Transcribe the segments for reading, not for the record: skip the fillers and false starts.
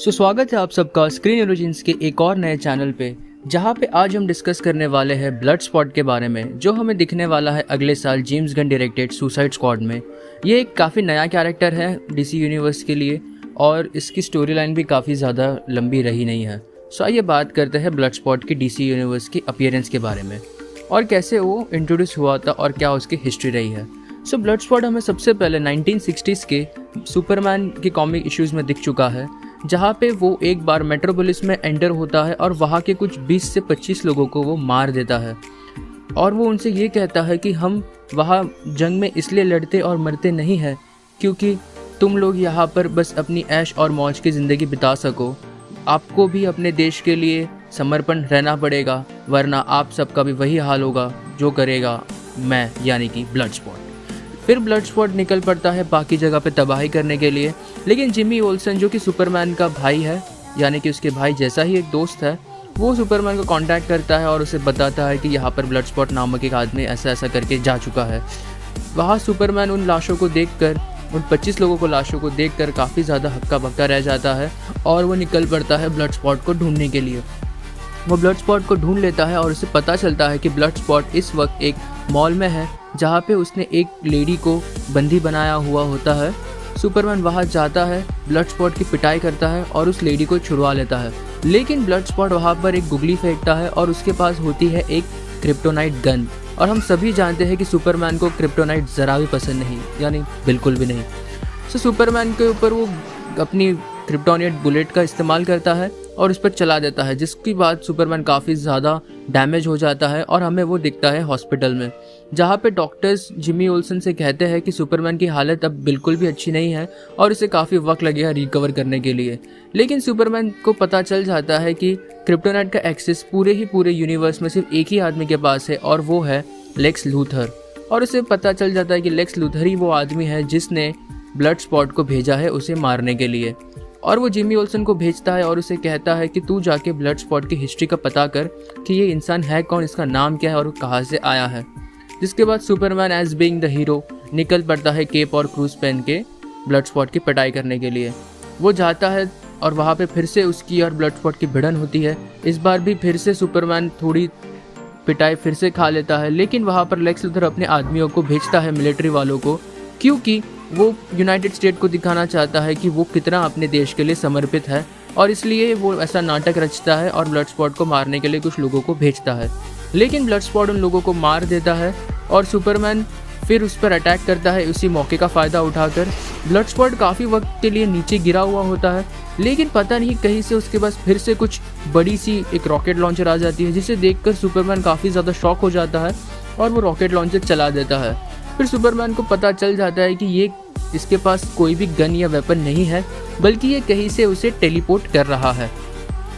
स्वागत है आप सबका स्क्रीन ओरिजिन्स के एक और नए चैनल पे, जहाँ पे आज हम डिस्कस करने वाले हैं ब्लड स्पॉट के बारे में, जो हमें दिखने वाला है अगले साल James Gunn directed suicide squad में। ये एक काफ़ी नया कैरेक्टर है डीसी यूनिवर्स के लिए और इसकी स्टोरी लाइन भी काफ़ी ज़्यादा लंबी रही नहीं है। सो आइए बात करते हैं ब्लड स्पॉट की डीसी यूनिवर्स की अपीयरेंस के बारे में और कैसे वो इंट्रोड्यूस हुआ था और क्या उसकी हिस्ट्री रही है। सो ब्लड स्पॉट हमें सबसे पहले 1960s के सुपरमैन के कॉमिक इश्यूज़ में दिख चुका है, जहाँ पे वो एक बार मेट्रोपोलिस में एंटर होता है और वहाँ के कुछ 20 से 25 लोगों को वो मार देता है। और वो उनसे ये कहता है कि हम वहाँ जंग में इसलिए लड़ते और मरते नहीं हैं क्योंकि तुम लोग यहाँ पर बस अपनी ऐश और मौज की ज़िंदगी बिता सको, आपको भी अपने देश के लिए समर्पण रहना पड़ेगा, वरना आप सबका भी वही हाल होगा जो करेगा मैं, यानी कि ब्लड स्पॉट। फिर ब्लड स्पॉट निकल पड़ता है बाकी जगह पे तबाही करने के लिए, लेकिन जिमी ओल्सन जो कि सुपरमैन का भाई है, यानी कि उसके भाई जैसा ही एक दोस्त है, वो सुपरमैन को कांटेक्ट करता है और उसे बताता है कि यहाँ पर ब्लड स्पॉट नामक एक आदमी ऐसा ऐसा करके जा चुका है। वहाँ सुपरमैन उन लाशों को देखकर, उन 25 लोगों को लाशों को देखकर काफ़ी ज़्यादा हक्का बक्का रह जाता है और वो निकल पड़ता है ब्लड स्पॉट को ढूंढने के लिए। वो ब्लड स्पॉट को ढूंढ लेता है और उसे पता चलता है कि ब्लड स्पॉट इस वक्त एक मॉल में है, जहाँ पे उसने एक लेडी को बंदी बनाया हुआ होता है। सुपरमैन वहाँ जाता है, ब्लड स्पॉट की पिटाई करता है और उस लेडी को छुड़वा लेता है, लेकिन ब्लड स्पॉट वहाँ पर एक गुगली फेंकता है और उसके पास होती है एक क्रिप्टोनाइट गन। और हम सभी जानते हैं कि सुपरमैन को क्रिप्टोनाइट ज़रा भी पसंद नहीं, यानी बिल्कुल भी नहीं। सो सुपरमैन के ऊपर वो अपनी क्रिप्टोनाइट बुलेट का इस्तेमाल करता है और उस पर चला देता है, जिसकी बाद सुपरमैन काफ़ी ज़्यादा डैमेज हो जाता है और हमें वो दिखता है हॉस्पिटल में, जहाँ पे डॉक्टर्स जिमी ओल्सन से कहते हैं कि सुपरमैन की हालत अब बिल्कुल भी अच्छी नहीं है और इसे काफ़ी वक्त लगेगा रिकवर करने के लिए। लेकिन सुपरमैन को पता चल जाता है कि क्रिप्टोनाइट का एक्सेस पूरे यूनिवर्स में सिर्फ एक ही आदमी के पास है और वो है लेक्स लूथर। और उसे पता चल जाता है कि लेक्स लूथर ही वो आदमी है जिसने ब्लड स्पॉट को भेजा है उसे मारने के लिए। और वो जिमी ओल्सन को भेजता है और उसे कहता है कि तू जाके ब्लड स्पॉट की हिस्ट्री का पता कर कि ये इंसान है कौन, इसका नाम क्या है और कहाँ से आया है। जिसके बाद Superman as being the hero निकल पड़ता है केप और क्रूज पहन के ब्लड स्पॉट की पिटाई करने के लिए। वो जाता है और वहाँ पे फिर से उसकी और ब्लड स्पॉट की भिड़न होती है। इस बार भी फिर से सुपरमैन थोड़ी पिटाई फिर से खा लेता है, लेकिन वहाँ पर लेक्स लूथर अपने आदमियों को भेजता है, मिलिट्री वालों को, क्योंकि वो यूनाइटेड स्टेट को दिखाना चाहता है कि वो कितना अपने देश के लिए समर्पित है, और इसलिए वो ऐसा नाटक रचता है और ब्लड स्पॉट को मारने के लिए कुछ लोगों को भेजता है। लेकिन ब्लड स्पॉट उन लोगों को मार देता है और सुपरमैन फिर उस पर अटैक करता है उसी मौके का फ़ायदा उठाकर। ब्लड स्पॉट काफ़ी वक्त के लिए नीचे गिरा हुआ होता है, लेकिन पता नहीं कहीं से उसके पास फिर से कुछ बड़ी सी एक रॉकेट लॉन्चर आ जाती है, जिसे देखकर सुपरमैन काफ़ी ज़्यादा शॉक हो जाता है और वो रॉकेट लॉन्चर चला देता है। फिर सुपरमैन को पता चल जाता है कि ये इसके पास कोई भी गन या वेपन नहीं है, बल्कि ये कहीं से उसे टेलीपोर्ट कर रहा है।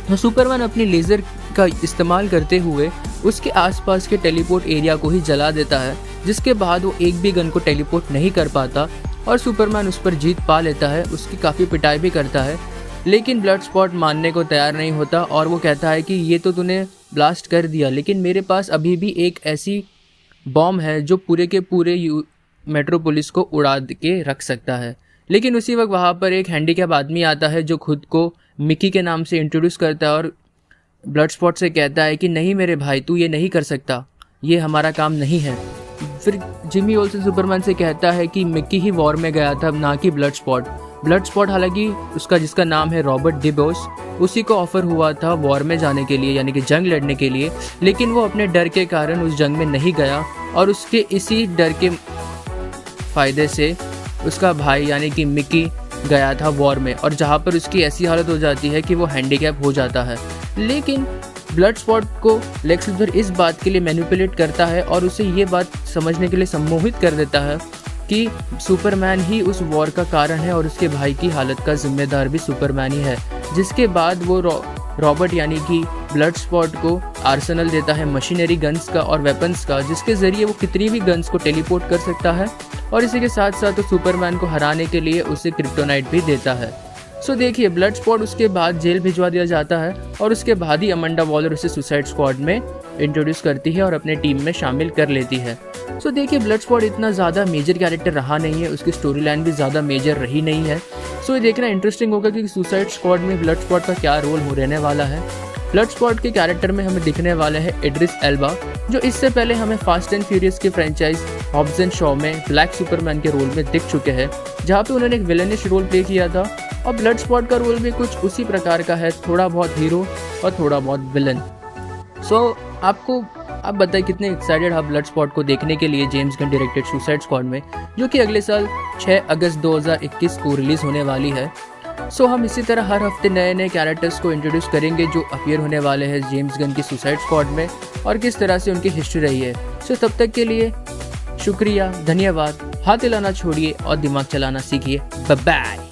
तो सुपरमैन अपनी लेज़र का इस्तेमाल करते हुए उसके आसपास के टेलीपोर्ट एरिया को ही जला देता है, जिसके बाद वो एक भी गन को टेलीपोर्ट नहीं कर पाता और सुपरमैन उस पर जीत पा लेता है, उसकी काफ़ी पिटाई भी करता है। लेकिन ब्लड स्पॉट मानने को तैयार नहीं होता और वो कहता है कि ये तो तूने ब्लास्ट कर दिया, लेकिन मेरे पास अभी भी एक ऐसी बॉम्ब है जो पूरे के पूरे मेट्रोपोलिस को उड़ा के रख सकता है। लेकिन उसी वक्त वहाँ पर एक हैंडीकैप आदमी आता है जो खुद को मिकी के नाम से इंट्रोड्यूस करता है और ब्लड स्पॉट से कहता है कि नहीं मेरे भाई, तू ये नहीं कर सकता, ये हमारा काम नहीं है। फिर जिमी ओल्सन सुपरमैन से कहता है कि मिकी ही वॉर में गया था, ना कि ब्लड स्पॉट। ब्लड स्पॉट हालांकि उसका जिसका नाम है रॉबर्ट डिबोस, उसी को ऑफर हुआ था वॉर में जाने के लिए, यानी कि जंग लड़ने के लिए, लेकिन वो अपने डर के कारण उस जंग में नहीं गया और उसके इसी डर के फ़ायदे से उसका भाई यानी कि मिकी गया था वॉर में, और जहाँ पर उसकी ऐसी हालत हो जाती है कि वो हैंडीकैप हो जाता है। लेकिन ब्लड स्पॉट को लेक्स लूथर इस बात के लिए मैनिपुलेट करता है और उसे ये बात समझने के लिए सम्मोहित कर देता है कि सुपरमैन ही उस वॉर का कारण है और उसके भाई की हालत का जिम्मेदार भी सुपरमैन ही है। जिसके बाद वो रॉबर्ट यानी कि ब्लड स्पॉट को आर्सेनल देता है मशीनरी गन्स का और वेपन्स का, जिसके ज़रिए वो कितनी भी गन्स को टेलीपोर्ट कर सकता है, और इसी के साथ साथ वो सुपरमैन को हराने के लिए उसे क्रिप्टोनाइट भी देता है। सो देखिए, ब्लड स्पॉट उसके बाद जेल भिजवा दिया जाता है और उसके बाद ही अमांडा वॉलर उसे सुसाइड स्क्वाड में इंट्रोड्यूस करती है और अपने टीम में शामिल कर लेती है। सो देखिए ब्लडस्पॉट इतना ज़्यादा मेजर कैरेक्टर रहा नहीं है, उसकी स्टोरी लाइन भी ज़्यादा मेजर रही नहीं है। सो ये देखना इंटरेस्टिंग होगा कि सुसाइड स्क्वाड में ब्लडस्पॉट का क्या रोल हो रहने वाला है। ब्लडस्पॉट के कैरेक्टर में हमें दिखने वाले हैं इड्रिस एल्बा, जो इससे पहले हमें फास्ट एंड फ्यूरियस की फ्रेंचाइज हॉब्स एंड शॉ में ब्लैक सुपरमैन के रोल में दिख चुके हैं, जहाँ पे उन्होंने एक विलेनिश रोल प्ले किया था। और ब्लडस्पॉट का रोल भी कुछ उसी प्रकार का है, थोड़ा बहुत हीरो और थोड़ा बहुत विलन। सो आप बताइए कितने एक्साइटेड आप ब्लडस्पॉट को देखने के लिए James Gunn directed suicide squad में, जो कि अगले साल 6 अगस्त 2021 को रिलीज होने वाली है। सो हम इसी तरह हर हफ्ते नए नए कैरेक्टर्स को इंट्रोड्यूस करेंगे जो अपीयर होने वाले हैं जेम्स गन की सुसाइड स्क्वाड में और किस तरह से उनकी हिस्ट्री रही है। सो तब तक के लिए शुक्रिया, धन्यवाद। हाथ हिलाना छोड़िए और दिमाग चलाना सीखिए। Bye bye.